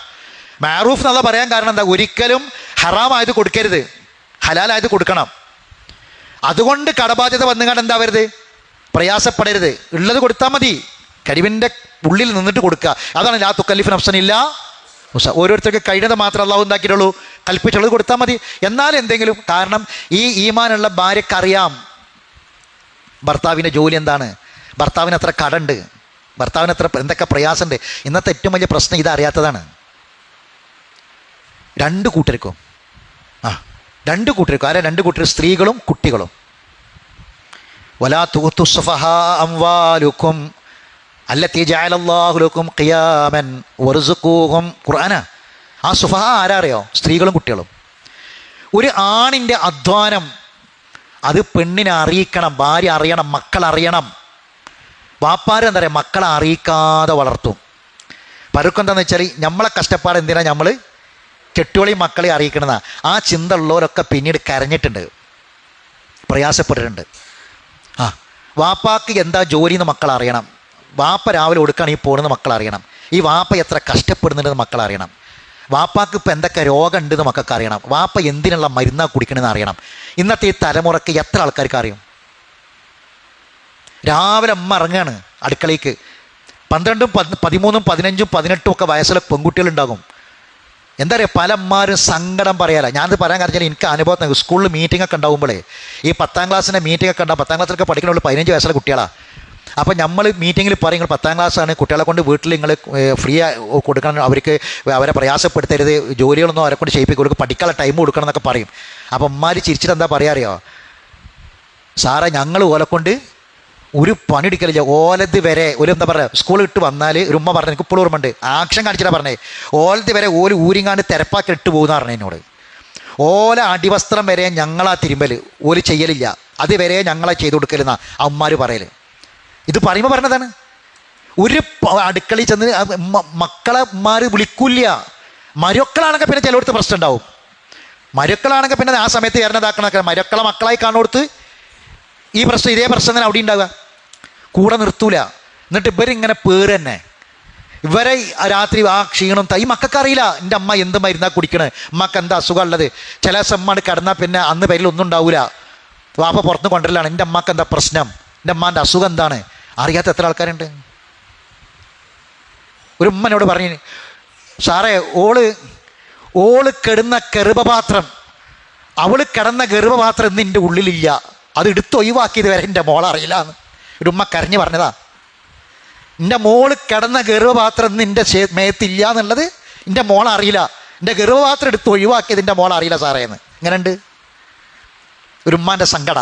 മാറൂഫ് എന്നുള്ള പറയാൻ കാരണം എന്താ? ഒരിക്കലും ഹറാമായത് കൊടുക്കരുത്, ഹലാലായത് കൊടുക്കണം. അതുകൊണ്ട് കടബാധ്യത വന്നുകൊണ്ട് എന്താവരുത്, പ്രയാസപ്പെടരുത്, ഉള്ളത് കൊടുത്താൽ മതി, കഴിവിൻ്റെ ഉള്ളിൽ നിന്നിട്ട് കൊടുക്കുക. അതാണ് ലാ തുകല്ലിഫു നഫ്സൻ ഇല്ലാ ഉസ്അഹാ. ഓരോരുത്തർക്ക് കഴിയുന്നത് മാത്രം അള്ളാഹു ഉണ്ടാക്കിയിട്ടുള്ളൂ, കൽപ്പിച്ചുള്ളത് കൊടുത്താൽ മതി. എന്നാൽ എന്തെങ്കിലും കാരണം ഈ ഈമാനുള്ള ഭാര്യക്കറിയാം ഭർത്താവിൻ്റെ ജോലി എന്താണ്, ഭർത്താവിന് എത്ര കടമുണ്ട്, ഭർത്താവിന് എത്ര എന്തൊക്കെ പ്രയാസമുണ്ട്. ഇന്നത്തെ ഏറ്റവും വലിയ പ്രശ്നം ഇതറിയാത്തതാണ്. രണ്ട് കൂട്ടർക്കും ആരാ രണ്ട് കൂട്ടർ? സ്ത്രീകളും കുട്ടികളും. വലാ തുഅ്തു സുഫഹാ അംവാലുക്കും അല്ലത്തി ജഅലല്ലാഹു ലക്കും ഖിയാമൻ വർസുഖൂഹും. ഖുർആനാ. ആ സുഫഹാ ആരാ അറിയോ? സ്ത്രീകളും കുട്ടികളും. ഒരു ആണിൻ്റെ അധ്വാനം അത് പെണ്ണിനെ അറിയിക്കണം, ഭാര്യ അറിയണം, മക്കൾ അറിയണം. വാപ്പാര് എന്താ പറയുക, മക്കളെ അറിയിക്കാതെ വളർത്തും. പലർക്കും എന്താണെന്ന് വെച്ചാൽ നമ്മളെ കഷ്ടപ്പാട് എന്തിനാ നമ്മൾ കെട്ടുകളെയും മക്കളെ അറിയിക്കണമെന്നാ. ആ ചിന്ത ഉള്ളവരൊക്കെ പിന്നീട് കരഞ്ഞിട്ടുണ്ട്, പ്രയാസപ്പെട്ടിട്ടുണ്ട്. വാപ്പാക്ക് എന്താ ജോലി എന്ന് മക്കൾ അറിയണം. വാപ്പ രാവിലെ കൊടുക്കുകയാണ് ഈ പോകുന്നത് മക്കൾ അറിയണം. ഈ വാപ്പ എത്ര കഷ്ടപ്പെടുന്നുണ്ടെന്ന് മക്കൾ അറിയണം. വാപ്പാക്ക് ഇപ്പം എന്തൊക്കെ രോഗം ഉണ്ടെന്ന് മക്കൾക്ക് അറിയണം. വാപ്പ എന്തിനുള്ള മരുന്നാ കുടിക്കണമെന്ന് അറിയണം. ഇന്നത്തെ ഈ തലമുറയ്ക്ക് എത്ര ആൾക്കാർക്ക് അറിയും? രാവിലെ അമ്മ ഇറങ്ങുകയാണ് അടുക്കളയ്ക്ക്. 12, 13, 15, 18 ഒക്കെ വയസ്സുള്ള പെൺകുട്ടികളുണ്ടാകും. എന്താ പറയുക, പല അമ്മമാരും സങ്കടം പറയാല. ഞാനത് പറയാൻ കാരണം എനിക്ക് അനുഭവം, സ്കൂളിൽ മീറ്റിംഗ് ഒക്കെ ഉണ്ടാകുമ്പോഴേ, ഈ 10ാം ക്ലാസ്സിൻ്റെ മീറ്റിംഗ് ഒക്കെ ഉണ്ടാകും. 10ാം ക്ലാസ്സിലൊക്കെ പഠിക്കണുള്ളൂ 15 വയസ്സുള്ള കുട്ടികളാണ്. അപ്പോൾ നമ്മൾ മീറ്റിങ്ങിൽ പറയും, നിങ്ങൾ 10ാം ക്ലാസ്സാണ്, കുട്ടികളെ കൊണ്ട് വീട്ടിൽ നിങ്ങൾ ഫ്രീ കൊടുക്കണം, അവർക്ക് അവരെ പ്രയാസപ്പെടുത്തരുത്, ജോലികളൊന്നും അവരെ കൊണ്ട് ചെയ്യിപ്പിക്കും, അവർക്ക് പഠിക്കാനുള്ള ടൈം കൊടുക്കണം എന്നൊക്കെ പറയും. അപ്പോൾ അമ്മമാർ ചിരിച്ചിട്ട് എന്താ പറയാറിയോ, സാറേ ഞങ്ങൾ ഓലെക്കൊണ്ട് ഒരു പണി എടുക്കലില്ല, ഓലത് വരെ ഒരു എന്താ പറയുക, സ്കൂൾ ഇട്ട് വന്നാൽ ഒരു ഉമ്മ പറഞ്ഞു, എനിക്ക് ഇപ്പോഴും ഓർമ്മയുണ്ട്, ആക്ഷൻ കാണിച്ചിട്ടാണ് പറഞ്ഞത്, ഓലത് വരെ ഓല് ഊരിങ്ങാണ്ട് തിരപ്പാക്കി ഇട്ട് പോകുന്ന പറഞ്ഞു എന്നോട്. ഓല അടിവസ്ത്രം വരെ ഞങ്ങളാ തിരുമ്പൽ, ഓല് ചെയ്യലില്ല, അത് വരെ ഞങ്ങളാ ചെയ്ത് കൊടുക്കലെന്നാ അമ്മമാർ പറയൽ. ഇത് പറയുമ്പോൾ പറഞ്ഞതാണ്. ഒരു അടുക്കളയിൽ ചെന്ന് മക്കളെ ഉമ്മാർ വിളിക്കില്ല. മരുക്കളാണെങ്കിൽ പിന്നെ ചിലയിടത്ത് പ്രശ്നം ഉണ്ടാവും. മരുക്കളാണെങ്കിൽ പിന്നെ ആ സമയത്ത് വരണതാക്കണൊക്കെ മരുക്കളെ മക്കളായി കാണുകൊടുത്ത് ഈ പ്രശ്നം ഇതേ പ്രശ്നം തന്നെ അവിടെ ഉണ്ടാവുക, കൂടെ നിർത്തൂല. എന്നിട്ട് ഇവരിങ്ങനെ പേര് തന്നെ, ഇവരെ രാത്രി ആ ക്ഷീണം ഈ മക്കൾക്കറിയില്ല എൻ്റെ അമ്മ എന്ത് മരുന്നാ കുടിക്കണേ, അമ്മക്ക് എന്താ അസുഖം ഉള്ളത്. ചില ദിവസം അമ്മ കിടന്നാൽ പിന്നെ അന്ന് പേരിലൊന്നും ഉണ്ടാവില്ല, വാപ്പ പുറത്ത് കൊണ്ടുവരലാണ്, എൻ്റെ അമ്മക്ക് എന്താ പ്രശ്നം, എൻ്റെ അമ്മാൻ്റെ അസുഖം എന്താണ്, അറിയാത്ത എത്ര ആൾക്കാരുണ്ട്. ഒരു ഉമ്മനോട് പറഞ്ഞു, സാറേ ഓള് കിടന്ന ഗർഭപാത്രം, അവൾ കിടന്ന ഗർഭപാത്രം ഇന്ന് എൻ്റെ ഉള്ളിലില്ല, അത് എടുത്ത് ഒഴിവാക്കിയത് വരെ എൻ്റെ മോളറിയില്ല എന്ന് ഒരു ഉമ്മ കരഞ്ഞ് പറഞ്ഞതാ. എൻ്റെ മോള് കിടന്ന ഗർഭപാത്രം ഇന്ന് എൻ്റെ മേത്തില്ല എന്നുള്ളത് എൻ്റെ മോളറിയില്ല, എൻ്റെ ഗർഭപാത്രം എടുത്ത് ഒഴിവാക്കിയത് എൻ്റെ മോളറിയില്ല സാറേ എന്ന്. ഇങ്ങനെയുണ്ട് ഒരു ഉമ്മാൻ്റെ സങ്കട.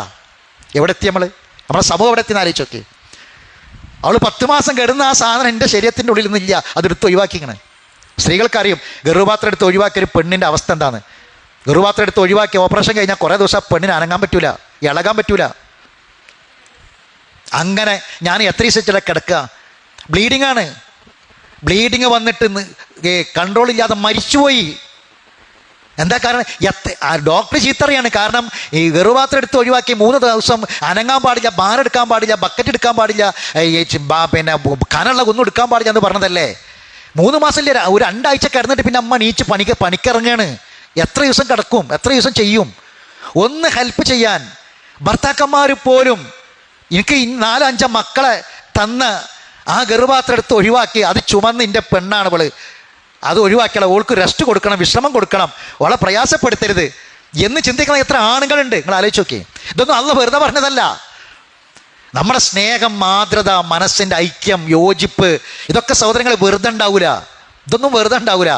എവിടെ എത്തി നമ്മളെ സമൂഹം എവിടെ എത്തിയെന്ന് ആലോചിച്ച് നോക്കി. അവൾ 10 മാസം കിടന്ന ആ സാധനം എൻ്റെ ശരീരത്തിൻ്റെ ഉള്ളിൽ നിന്നില്ല, അതെടുത്ത് ഒഴിവാക്കിങ്ങനെ. സ്ത്രീകൾക്കറിയും ഗർഭപാത്രം എടുത്ത് ഒഴിവാക്കിയ ഒരു പെണ്ണിൻ്റെ അവസ്ഥ എന്താണ്. ഗർഭപാത്രം എടുത്ത് ഒഴിവാക്കി ഓപ്പറേഷൻ കഴിഞ്ഞാൽ കുറേ ദിവസം പെണ്ണിന് അനങ്ങാൻ പറ്റൂല, ഇളകാൻ പറ്റൂല. അങ്ങനെ ഞാൻ എത്ര ദിവസത്തില കിടക്കുക, ബ്ലീഡിങ് ആണ്, ബ്ലീഡിങ് വന്നിട്ട് കൺട്രോൾ ഇല്ലാതെ മരിച്ചുപോയി. എന്താ കാരണം? ഡോക്ടർ ചീത്തറിയാണ്. കാരണം ഈ ഗർഭപാത്രം എടുത്ത് ഒഴിവാക്കി 3 ദിവസം അനങ്ങാൻ പാടില്ല, ഭാരെടുക്കാൻ പാടില്ല, ബക്കറ്റ് എടുക്കാൻ പാടില്ല, പിന്നെ കനുള്ള ഒന്നും എടുക്കാൻ പാടില്ല എന്ന് പറഞ്ഞതല്ലേ. 3 മാസമില്ല, ഒരു 2 ആഴ്ച കിടന്നിട്ട് പിന്നെ അമ്മ നീച്ച് പണിക്കിറങ്ങാണ്. എത്ര ദിവസം കിടക്കും, എത്ര ദിവസം ചെയ്യും? ഒന്ന് ഹെൽപ്പ് ചെയ്യാൻ ഭർത്താക്കന്മാർ പോലും, എനിക്ക് 4-5 മക്കളെ തന്ന ആ ഗർഭപാത്രം എടുത്ത് ഒഴിവാക്കി, അത് ചുമന്ന് എൻ്റെ പെണ്ണാണ് അവള്, അത് ഒഴിവാക്കിയാൽ ഓൾക്ക് റെസ്റ്റ് കൊടുക്കണം, വിശ്രമം കൊടുക്കണം, ഓളെ പ്രയാസപ്പെടുത്തരുത് എന്ന് ചിന്തിക്കണം എത്ര ആണുങ്ങളുണ്ട്. നിങ്ങൾ ആലോചിച്ച് നോക്കി. ഇതൊന്നും അള്ളാഹ് വെറുതെ പറഞ്ഞതല്ല. നമ്മുടെ സ്നേഹം, മാതൃത, മനസ്സിൻ്റെ ഐക്യം, യോജിപ്പ്, ഇതൊക്കെ സഹോദരങ്ങൾ വെറുതെ ഉണ്ടാവില്ല. ഇതൊന്നും വെറുതെ ഉണ്ടാവില്ല,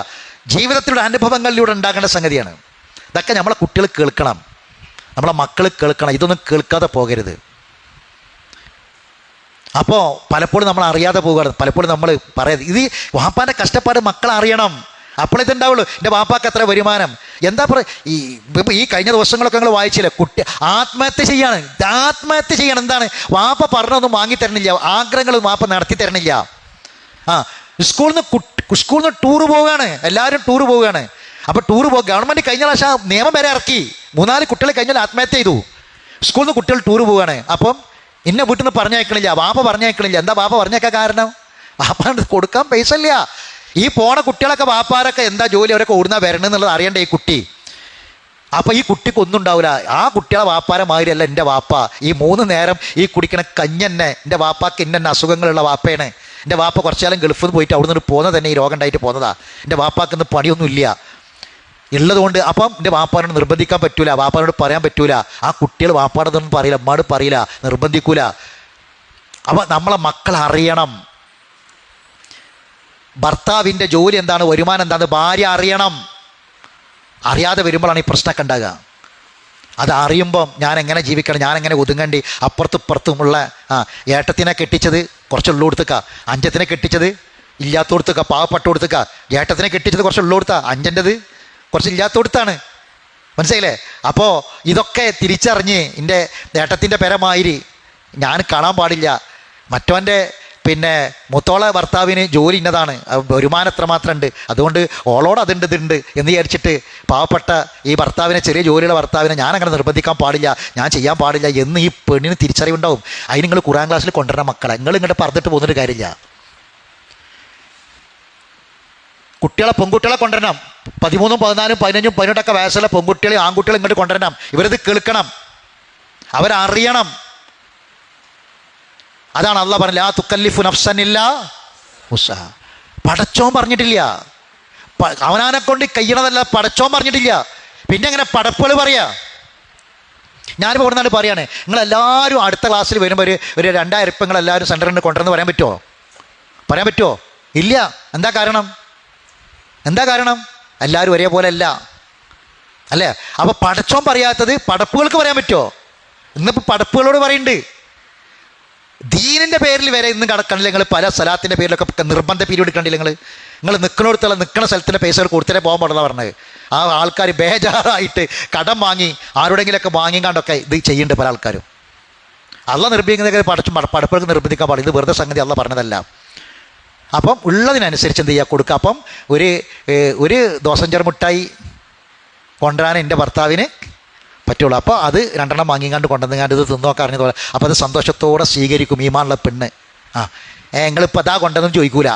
ജീവിതത്തിലുള്ള അനുഭവങ്ങളിലൂടെ ഉണ്ടാകേണ്ട സംഗതിയാണ്. ഇതൊക്കെ നമ്മളെ കുട്ടികൾ കേൾക്കണം, നമ്മളെ മക്കൾ കേൾക്കണം. ഇതൊന്നും കേൾക്കാതെ പോകരുത്. അപ്പോൾ പലപ്പോഴും നമ്മൾ അറിയാതെ പോകുകയാണ്. പലപ്പോഴും നമ്മൾ പറയാതെ, ഇത് വാപ്പാൻ്റെ കഷ്ടപ്പാട് മക്കൾ അറിയണം, അപ്പോഴിതുണ്ടാവുള്ളൂ. എൻ്റെ വാപ്പാക്ക് എത്ര വരുമാനം, എന്താ പറയുക. ഈ കഴിഞ്ഞ ദിവസങ്ങളൊക്കെ നിങ്ങൾ വായിച്ചില്ല, കുട്ടി ആത്മഹത്യ ചെയ്യാണ്. എന്താണ്? വാപ്പ പറഞ്ഞൊന്നും വാങ്ങിത്തരണില്ല, ആഗ്രഹങ്ങളൊന്നും വാപ്പ നടത്തി തരണില്ല. സ്കൂളിൽ നിന്ന് ടൂറ് പോവുകയാണ്, എല്ലാവരും ടൂറ് പോവുകയാണ്. അപ്പോൾ ടൂറ് ഗവൺമെൻറ് കഴിഞ്ഞ പ്രാവശ്യം നിയമം വരെ ഇറക്കി, 3-4 കുട്ടികൾ കഴിഞ്ഞാൽ ആത്മഹത്യ ചെയ്തു. സ്കൂളിൽ നിന്ന് കുട്ടികൾ ടൂറ് പോവുകയാണ്. അപ്പം ഇന്ന വീട്ടിൽ നിന്ന് പറഞ്ഞയക്കണില്ല, വാപ്പ പറഞ്ഞയക്കണില്ല. എന്താ വാപ്പ പറഞ്ഞേക്കാൻ കാരണം? വാപ്പ കൊടുക്കാൻ പൈസ ഇല്ല. ഈ പോണ കുട്ടികളൊക്കെ വാപ്പാരൊക്കെ എന്താ ജോലി, അവരൊക്കെ ഓടുന്ന വരണം എന്നുള്ളത് അറിയണ്ടേ ഈ കുട്ടി. അപ്പോൾ ഈ കുട്ടിക്ക് ഒന്നും ഉണ്ടാവില്ല. ആ കുട്ടികളെ വാപ്പാരെ മാതിരിയല്ല എൻ്റെ വാപ്പ. ഈ 3 നേരം ഈ കുടിക്കണ കഞ്ഞന്നെ എൻ്റെ വാപ്പാക്ക് ഇന്നെ അസുഖങ്ങളുള്ള വാപ്പയാണ്. എൻ്റെ വാപ്പ കുറച്ചാലും ഗൾഫിൽ നിന്ന് പോയിട്ട് അവിടെ നിന്ന് പോകുന്നത് തന്നെ ഈ രോഗം ഉണ്ടായിട്ട് പോകുന്നതാ. എൻ്റെ വാപ്പാക്ക് ഇന്ന് പണിയൊന്നും ഇല്ല ഉള്ളതുകൊണ്ട്. അപ്പം എൻ്റെ വാപ്പാനോട് നിർബന്ധിക്കാൻ പറ്റൂല, വാപ്പാനോട് പറയാൻ പറ്റൂല. ആ കുട്ടികൾ വാപ്പാടൊന്നും പറയില്ല, അമ്മാട് പറയില്ല, നിർബന്ധിക്കൂല. അപ്പം നമ്മളെ മക്കൾ അറിയണം ഭർത്താവിൻ്റെ ജോലി എന്താണ്, വരുമാനം എന്താണ്, ഭാര്യ അറിയണം. അറിയാതെ വരുമ്പോഴാണ് ഈ പ്രശ്നമൊക്കെ ഉണ്ടാകുക. അത് അറിയുമ്പം ഞാൻ എങ്ങനെ ജീവിക്കണം, ഞാൻ എങ്ങനെ ഒതുങ്ങണ്ടി. അപ്പുറത്തുമുള്ള ഏട്ടത്തിനെ കെട്ടിച്ചത് കുറച്ച് ഉള്ളോടുത്തുക്ക, അഞ്ചത്തിനെ കെട്ടിച്ചത് ഇല്ലാത്തോടുത്തുക്ക, പാവപ്പെട്ട കൊടുത്തുക്ക. ഏട്ടത്തിനെ കെട്ടിച്ചത് കുറച്ച് ഉള്ളോടുത്താ, അഞ്ചൻ്റെത് കുറച്ച് ഇല്ലാത്തോടുത്താണ്. മനസ്സിലായില്ലേ? അപ്പോൾ ഇതൊക്കെ തിരിച്ചറിഞ്ഞ് എൻ്റെ ഏട്ടത്തിൻ്റെ പെരമാതിരി ഞാൻ കാണാൻ പാടില്ല. മറ്റവൻ്റെ മൂത്തോളെ ഭർത്താവിന് ജോലി ഇന്നതാണ്, വരുമാനം എത്രമാത്രം ഉണ്ട്, അതുകൊണ്ട് ഓളോട് അതുണ്ട് ഇതുണ്ട് എന്ന് വിചാരിച്ചിട്ട് പാവപ്പെട്ട ഈ ഭർത്താവിനെ, ചെറിയ ജോലിയുള്ള ഭർത്താവിനെ ഞാൻ അങ്ങനെ നിർബന്ധിക്കാൻ പാടില്ല, ഞാൻ ചെയ്യാൻ പാടില്ല എന്ന് ഈ പെണ്ണിന് തിരിച്ചറിവുണ്ടാവും. അതിന് നിങ്ങൾ ഖുർആൻ ക്ലാസ്സിൽ കൊണ്ടുവരണം മക്കളെ. നിങ്ങൾ ഇങ്ങോട്ട് പറഞ്ഞിട്ട് പോകുന്നൊരു കാര്യമില്ല. പെൺകുട്ടികളെ കൊണ്ടുവരണം. 13, 14, 15, 18 വയസ്സുള്ള പെൺകുട്ടികളെ ആൺകുട്ടികളെ ഇങ്ങോട്ട് കൊണ്ടുവരണം. ഇവരിത് കേൾക്കണം, അവരറിയണം. അതാണ് അള്ളാഹ് പറഞ്ഞത്, ലാ തുകല്ലിഫു നഫ്സൻ ഇല്ലാ വുസ്അഹ. പടച്ചോൻ പറഞ്ഞിട്ടില്ല, അവനാനെ കൊണ്ട് കഴിയണതല്ല, പടച്ചോൻ പറഞ്ഞിട്ടില്ല. പിന്നെ എങ്ങനെ പടപ്പുകൾ പറയാ? ഞാനിപ്പോൾ ഇവിടെ നിന്നാണ് പറയാണ്, നിങ്ങളെല്ലാവരും അടുത്ത ക്ലാസ്സിൽ വരുമ്പോൾ ഒരു 2000 ഉറുപ്പിക നിങ്ങളെല്ലാവരും സെൻറ്ററിൽ കൊണ്ടുവന്ന് പറയാൻ പറ്റുമോ? ഇല്ല. എന്താ കാരണം? എല്ലാവരും ഒരേപോലെ അല്ല അല്ലേ? അപ്പോൾ പടച്ചോൻ പറയാത്തത് പടപ്പുകൾക്ക് പറയാൻ പറ്റുമോ? ഇന്നിപ്പോൾ പടപ്പുകളോട് പറയുന്നുണ്ട്. ദീനിൻ്റെ പേരിൽ വരെ ഇന്ന് കണ്ടില്ല നിങ്ങൾ, പല സ്ഥലത്തിൻ്റെ പേരിലൊക്കെ നിർബന്ധ പീരീഡ് കണ്ടില്ല നിങ്ങൾ നിൽക്കണ സ്ഥലത്തിൻ്റെ പൈസ കൊടുത്തിട്ടേ പോകാൻ പാടില്ല പറഞ്ഞത്. ആ ആൾക്കാർ ബേജാറായിട്ട് കടം വാങ്ങി ആരുടെങ്കിലൊക്കെ വാങ്ങിക്കാണ്ടൊക്കെ ഇത് ചെയ്യുന്നുണ്ട് പല ആൾക്കാരും. അള്ളാഹ് നിർബന്ധിക്കുന്നത് പടപ്പുകൾക്ക് നിർബന്ധിക്കാൻ പാടില്ല. ഇത് വെറുതെ സംഗതി അള്ളാഹ് പറഞ്ഞതല്ല. അപ്പം ഉള്ളതിനനുസരിച്ച് എന്ത് ചെയ്യുക, കൊടുക്കുക. അപ്പം ഒരു ദോസഞ്ചർ മിഠായി കൊണ്ടുവരാൻ എൻ്റെ ഭർത്താവിന് പറ്റുള്ളൂ. അപ്പോൾ അത് 2 എണ്ണം വാങ്ങിക്കാണ്ട് കൊണ്ടുവന്നുകാണ്ട് ഇത് തിന്നോക്കെ അറിഞ്ഞതുപോലെ, അപ്പോൾ അത് സന്തോഷത്തോടെ സ്വീകരിക്കും ഈമാനുള്ള പെണ്ണ്. നിങ്ങളിപ്പോൾ അതാ കൊണ്ടെന്നും ചോദിക്കൂല,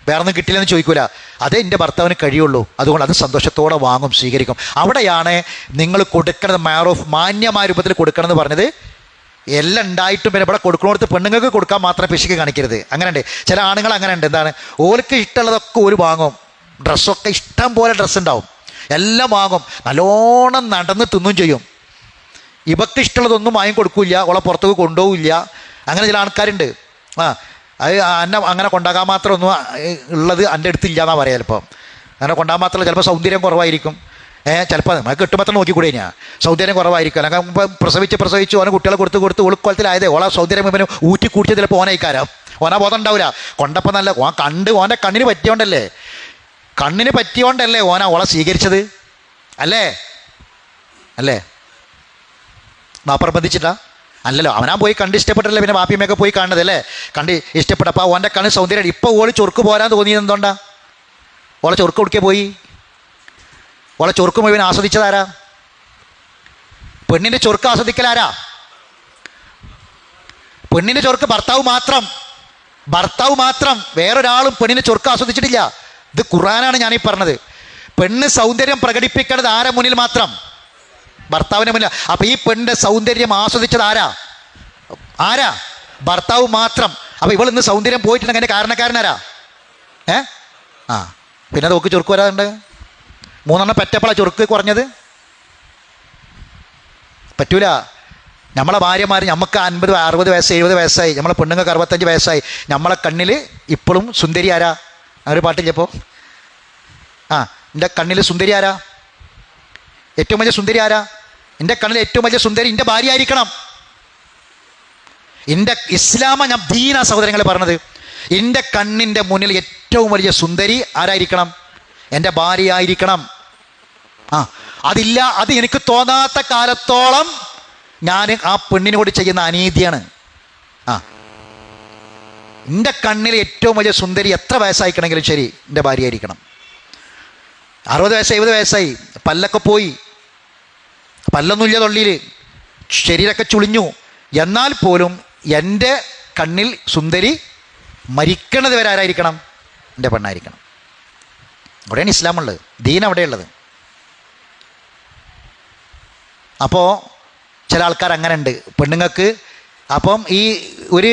വേറെ ഒന്നും കിട്ടില്ലെന്ന് ചോദിക്കൂല. അതേ എൻ്റെ ഭർത്താവിന് കഴിയുള്ളൂ, അതുകൊണ്ട് അത് സന്തോഷത്തോടെ വാങ്ങും, സ്വീകരിക്കും. അവിടെയാണ് നിങ്ങൾ കൊടുക്കണത് മാറൂഫ്, മാന്യമായ രൂപത്തിൽ കൊടുക്കണമെന്ന് പറഞ്ഞത്. എല്ലാം ഉണ്ടായിട്ടും പിന്നെ ഇവിടെ കൊടുക്കണോടത്ത് പെണ്ണുങ്ങൾക്ക് കൊടുക്കാൻ മാത്രം പിശുക്ക് കാണിക്കരുത്. അങ്ങനെയുണ്ട് ചില ആണുങ്ങൾ, അങ്ങനെ ഉണ്ട്. എന്താണ്, ഓർക്ക് ഇഷ്ടമുള്ളതൊക്കെ ഒരു വാങ്ങും. ഡ്രസ്സൊക്കെ ഇഷ്ടം പോലെ ഡ്രസ്സ് ഉണ്ടാവും, എല്ലാം വാങ്ങും, നല്ലോണം നടന്ന് തിന്നും ചെയ്യും. ഇവക്ക് ഇഷ്ടമുള്ളതൊന്നും വാങ്ങി കൊടുക്കില്ല, ഓളെ പുറത്തേക്ക് കൊണ്ടുപോകില്ല. അങ്ങനെ ചില ആൾക്കാരുണ്ട്. അത് എന്നെ അങ്ങനെ കൊണ്ടാകാൻ മാത്രം ഒന്നും ഉള്ളത് എൻ്റെ അടുത്തില്ല എന്നാണ് പറയാം. ചിലപ്പോൾ അങ്ങനെ കൊണ്ടാകാൻ മാത്രമല്ല, ചിലപ്പോൾ സൗന്ദര്യം കുറവായിരിക്കും. ചിലപ്പോൾ നമുക്ക് കിട്ടുമ്പോൾ നോക്കിക്കൂടെ ഞാൻ, സൗന്ദര്യം കുറവായിരിക്കും. അല്ലെങ്കിൽ ഇപ്പം പ്രസവിച്ച് ഓനെ കുട്ടികളെ കൊടുത്ത് ഒളുക്കോലത്തിലായതേ ഓളെ സൗന്ദര്യം ഇവന് ഊറ്റി കൂട്ടിയ ചിലപ്പോൾ ഓനയിക്കാരം, ഓനാ ബോധം ഉണ്ടാവില്ല. കൊണ്ടപ്പോൾ നല്ല ഓൻ്റെ കണ്ണിന് പറ്റിയോണ്ടല്ലേ ഓളെ സ്വീകരിച്ചത്. അല്ലേ ബാപ്പ നിർബന്ധിച്ചിട്ടാ? അല്ലല്ലോ, അവനാ പോയി കണ്ട് ഇഷ്ടപ്പെട്ടല്ലേ പിന്നെ ബാപ്പിയമ്മയൊക്കെ പോയി കാണുന്നത് അല്ലേ? കണ്ട് ഇഷ്ടപ്പെട്ടപ്പോൾ ഓൻ്റെ കണ്ണ് സൗന്ദര്യം. ഇപ്പോൾ ഓള് ചൊറുക്ക് പോരാൻ തോന്നിയത് എന്തുകൊണ്ടാ? ഓളെ ചൊറുക്ക് കൊടുക്കേ പോയി, ഓളെ ചൊറുക്ക് മുഴുവൻ ആസ്വദിച്ചതാരാ? പെണ്ണിൻ്റെ ചൊറുക്ക് ആസ്വദിക്കലാരാ? പെണ്ണിൻ്റെ ചൊറുക്ക് ഭർത്താവ് മാത്രം, വേറൊരാളും പെണ്ണിൻ്റെ ചൊറുക്ക് ആസ്വദിച്ചിട്ടില്ല. ഇത് ഖുർആനാണ് ഞാനീ പറഞ്ഞത്. പെണ്ണ് സൗന്ദര്യം പ്രകടിപ്പിക്കേണ്ടത് ആരെ മുന്നിൽ മാത്രം? ഭർത്താവിൻ്റെ മുന്നിൽ. അപ്പം ഈ പെണ്ണിൻ്റെ സൗന്ദര്യം ആസ്വദിച്ചത് ആരാ? ഭർത്താവ് മാത്രം. അപ്പം ഇവൾ ഇന്ന് സൗന്ദര്യം പോയിട്ടുണ്ടെങ്കിൽ അതിൻ്റെ കാരണക്കാരനാരാ? പിന്നെ നോക്ക് ചൊറുക്ക് വരാറുണ്ട്. 3 എണ്ണം പെറ്റപ്പോഴാണ് ചൊറുക്ക് കുറഞ്ഞത്. പറ്റൂല. നമ്മളെ ഭാര്യമാർ, നമുക്ക് 50, 60 വയസ്സ്, 70 വയസ്സായി, നമ്മളെ പെണ്ണുങ്ങൾക്ക് 65 വയസ്സായി, നമ്മളെ കണ്ണിൽ ഇപ്പോഴും സുന്ദരി ആരാ? ഒരു പാട്ടില്ലപ്പോൾ, എൻ്റെ കണ്ണിൽ സുന്ദരി ആരാ? ഏറ്റവും വലിയ സുന്ദരി ആരാ? എൻ്റെ കണ്ണിൽ ഏറ്റവും വലിയ സുന്ദരി എൻ്റെ ഭാര്യ ആയിരിക്കണം. എൻ്റെ ഇസ്ലാമ ഞാൻ ദീന സഹോദരങ്ങളെ പറഞ്ഞത്, എൻ്റെ കണ്ണിൻ്റെ മുന്നിൽ ഏറ്റവും വലിയ സുന്ദരി ആരായിരിക്കണം? എൻ്റെ ഭാര്യ ആയിരിക്കണം. അതില്ല, അത് എനിക്ക് തോന്നാത്ത കാലത്തോളം ഞാൻ ആ പെണ്ണിനോട് ചെയ്യുന്ന അനീതിയാണ്. എൻ്റെ കണ്ണിൽ ഏറ്റവും വലിയ സുന്ദരി എത്ര വയസ്സായിക്കണമെങ്കിലും ശരി എൻ്റെ ഭാര്യ ആയിരിക്കണം. 60 വയസ്സ്, 70 വയസ്സായി, പല്ലൊക്കെ പോയി, പല്ലൊന്നുമില്ല തൊള്ളിയിൽ, ശരീരമൊക്കെ ചുളിഞ്ഞു, എന്നാൽ പോലും എൻ്റെ കണ്ണിൽ സുന്ദരി മരിക്കണത് വരെ ആരായിരിക്കണം? എൻ്റെ പെണ്ണായിരിക്കണം. അവിടെയാണ് ഇസ്ലാമുള്ളത്, ദീൻ അവിടെയുള്ളത്. 60 വയസ്സ്, 70 വയസ്സായി, നമ്മളെ പെണ്ണുങ്ങൾക്ക് 65 വയസ്സായി, നമ്മളെ കണ്ണിൽ സുന്ദരി ആരാ? എൻ്റെ ഭാര്യ ആയിരിക്കണം. അപ്പോൾ ചില ആൾക്കാർ അങ്ങനെ ഉണ്ട് പെണ്ണുങ്ങൾക്ക്. അപ്പം ഈ ഒരു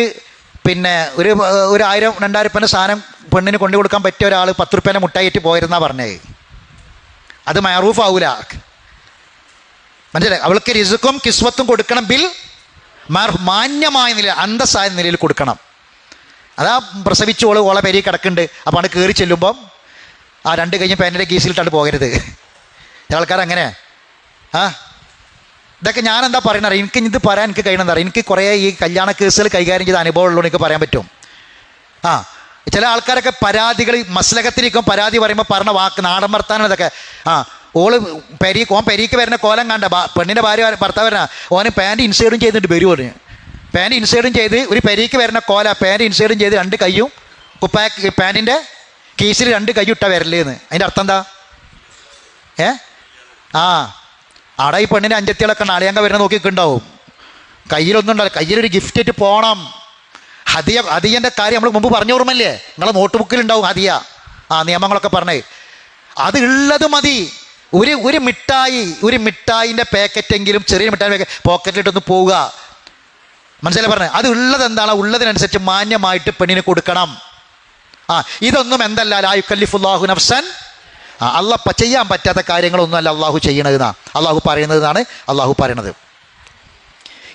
പിന്നെ ഒരു 1000-2000 രൂപേൻ്റെ സാധനം പെണ്ണിന് കൊണ്ടു കൊടുക്കാൻ പറ്റിയ ഒരാൾ 10 രൂപേൻ്റെ മുട്ടായിട്ട് പോയിരുന്നാ പറഞ്ഞേ. അത് മഅറൂഫ് ആവൂല. മനസ്സിലായി? അവൾക്ക് റിസ്ക്കും കിസ്വത്തും കൊടുക്കണം, ബിൽ മാന്യമായ നില, അന്തസ്സായ നിലയിൽ കൊടുക്കണം. അതാ പ്രസവിച്ചോള് ഓളെ പെരി കിടക്കുന്നുണ്ട്, അപ്പോൾ അവിടെ കയറി ചെല്ലുമ്പം ആ 2 കൈയും പാൻറ്റിൻ്റെ കീസിലിട്ടാണ്ട് പോകരുത്. ആൾക്കാർ അങ്ങനെ. ഇതൊക്കെ ഞാൻ എന്താ പറയണത്, എനിക്ക് ഇത് പറയാൻ എനിക്ക് കഴിയണമെന്ന് അറിയാം. എനിക്ക് കുറേ ഈ കല്യാണ കേസുകൾ കൈകാര്യം ചെയ്ത അനുഭവം ഉള്ളൂ, എനിക്ക് പറയാൻ പറ്റും. ചില ആൾക്കാരൊക്കെ പരാതികൾ മസ്ലഹത്തിരിക്കും, പരാതി പറയുമ്പോൾ പറഞ്ഞ വാക്ക് നാടൻ വർത്താനം ഇതൊക്കെ. ഓൻ പെരീക്ക് വരുന്ന കോലം കണ്ട പെണ്ണിൻ്റെ ഭർത്താവ് വരുന്ന ഓന് പാൻറ്റ് ഇൻസൈഡും ചെയ്തിട്ട് വരും. ഓന് പാൻറ്റ് ഇൻസൈഡും ചെയ്ത് ഒരു പെരീക്ക് വരുന്ന കോല പാൻറ്റ് ഇൻസൈഡും ചെയ്ത് 2 കൈയും പാൻറ്റിൻ്റെ കീസിൽ 2 കൈ ഇട്ടാ വരല്ലേന്ന്. അതിൻ്റെ അർത്ഥം എന്താ? അവിടെ ഈ പെണ്ണിൻ്റെ അഞ്ചത്തികളൊക്കെ അളിയങ്ക വരുന്ന നോക്കിയിട്ടുണ്ടാവും. കയ്യിലൊന്നും ഉണ്ടാവില്ല, കയ്യിലൊരു ഗിഫ്റ്റ് ആയിട്ട് പോകണം. ഹദിയൻ്റെ കാര്യം നമ്മൾ മുമ്പ് പറഞ്ഞു ഓർമ്മല്ലേ? നിങ്ങളെ നോട്ട് ബുക്കിലുണ്ടാവും ഹദിയ, നിയമങ്ങളൊക്കെ പറഞ്ഞേ. അത് ഉള്ളത് മതി. ഒരു മിഠായിൻ്റെ പാക്കറ്റെങ്കിലും, ചെറിയ മിഠായി പോക്കറ്റിലിട്ടൊന്ന് പോവുക. മനസ്സിലായി പറഞ്ഞത്? അത് ഉള്ളത് എന്താണ്, ഉള്ളതിനനുസരിച്ച് മാന്യമായിട്ട് പെണ്ണിന് കൊടുക്കണം. ഇതൊന്നും എന്തല്ല, ലാ യുകല്ലിഫുല്ലാഹു നഫ്സൻ, അള്ളാഹ് ചെയ്യാൻ പറ്റാത്ത കാര്യങ്ങളൊന്നും അല്ല അള്ളാഹു ചെയ്യണതെന്നാണ് അള്ളാഹു പറയുന്നതെന്നാണ് അള്ളാഹു പറയണത്.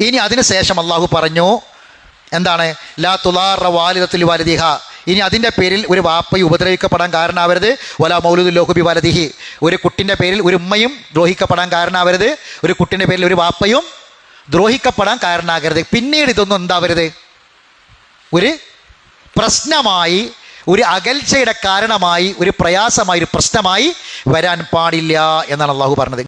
ഇനി അതിനുശേഷം അള്ളാഹു പറഞ്ഞു എന്താണ്? ലാ തുലാറ വാലിദത്തുൽ വാലിദിഹ. ഇനി അതിൻ്റെ പേരിൽ ഒരു വാപ്പയും ഉപദ്രവിക്കപ്പെടാൻ കാരണമാവരുത്. വലാ മൗലൂദുൽ ലഹു ബി വലദിഹി. ഒരു കുട്ടിൻ്റെ പേരിൽ ഒരു ഉമ്മയും ദ്രോഹിക്കപ്പെടാൻ കാരണമാവരുത്. ഒരു കുട്ടിൻ്റെ പേരിൽ ഒരു വാപ്പയും ദ്രോഹിക്കപ്പെടാൻ കാരണമാകരുത്. പിന്നീട് ഇതൊന്നും എന്താവരുത്, ഒരു പ്രശ്നമായി, ഒരു അകൽച്ചയുടെ കാരണമായി, ഒരു പ്രയാസമായി, ഒരു പ്രശ്നമായി വരാൻ പാടില്ല എന്നാണ് അള്ളാഹു പറഞ്ഞത്.